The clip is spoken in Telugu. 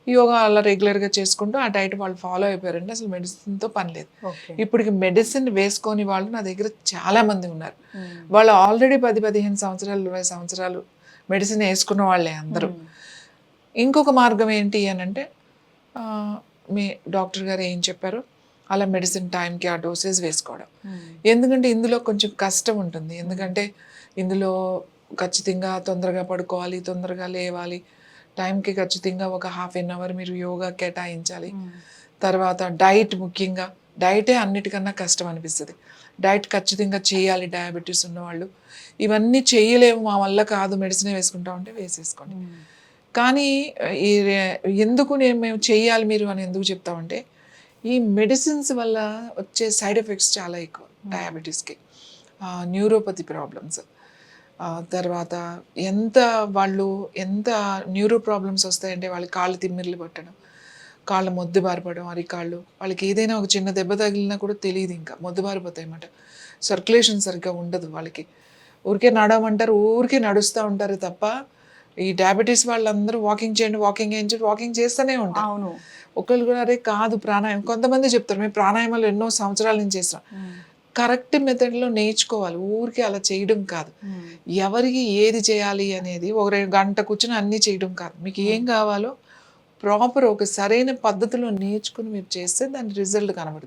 యోగా అలా రెగ్యులర్గా చేసుకుంటూ ఆ డైట్ వాళ్ళు ఫాలో అయిపోయారంటే అసలు మెడిసిన్తో పని లేదు. ఇప్పటికి మెడిసిన్ వేసుకొని వాళ్ళు నా దగ్గర చాలా మంది ఉన్నారు. వాళ్ళు ఆల్రెడీ 10-15 సంవత్సరాలు 20 సంవత్సరాలు మెడిసిన్ వేసుకున్న వాళ్ళే అందరూ. ఇంకొక మార్గం ఏంటి అని అంటే మీ డాక్టర్ గారు ఏం చెప్పారో అలా మెడిసిన్ టైంకి ఆ డోసేజ్ వేసుకోవడం. ఎందుకంటే ఇందులో కొంచెం కష్టం ఉంటుంది. ఎందుకంటే ఇందులో ఖచ్చితంగా తొందరగా పడుకోవాలి, తొందరగా లేవాలి, టైంకి ఖచ్చితంగా ఒక ½ an hour మీరు యోగా కేటాయించాలి. తర్వాత డైట్, ముఖ్యంగా డైటే అన్నిటికన్నా కష్టం అనిపిస్తుంది. డైట్ ఖచ్చితంగా చేయాలి. డయాబెటీస్ ఉన్నవాళ్ళు ఇవన్నీ చేయలేము, మా వల్ల కాదు, మెడిసిన్ వేసుకుంటామంటే వేసేసుకోండి. కానీ ఎందుకు మేము చెయ్యాలి మీరు అని ఎందుకు చెప్తామంటే ఈ మెడిసిన్స్ వల్ల వచ్చే సైడ్ ఎఫెక్ట్స్ చాలా ఎక్కువ డయాబెటీస్కి. న్యూరోపతి ప్రాబ్లమ్స్, తర్వాత ఎంత న్యూరో ప్రాబ్లమ్స్ వస్తాయంటే వాళ్ళకి కాళ్ళు తిమ్మిర్లు పట్టడం, కాళ్ళ మొద్దుబారిపడడం, అరికాళ్ళు, వాళ్ళకి ఏదైనా ఒక చిన్న దెబ్బ తగిలినా కూడా తెలియదు, ఇంకా మొద్దుబారిపోతాయి అన్నమాట. సర్క్యులేషన్ సరిగ్గా ఉండదు వాళ్ళకి. ఊరికే నడవమంటారు, ఊరికే నడుస్తూ ఉంటారు తప్ప ఈ డయాబెటీస్ వాళ్ళందరూ వాకింగ్ చేయండి, వాకింగ్ చేస్తూనే ఉంటారు. ఒకళ్ళు కూడా అరే కాదు ప్రాణాయామం, కొంతమంది చెప్తారు మేము ప్రాణాయామాలు ఎన్నో సంవత్సరాల నుంచి చేస్తాం. కరెక్ట్ మెథడ్లో నేర్చుకోవాలి, ఊరికి అలా చేయడం కాదు. ఎవరికి ఏది చేయాలి అనేది ఒక 2 గంట కూర్చొని అన్నీ చేయడం కాదు. మీకు ఏం కావాలో ప్రాపర్ ఒక సరైన పద్ధతిలో నేర్చుకుని మీరు చేస్తే దాని రిజల్ట్ కనబడుతుంది.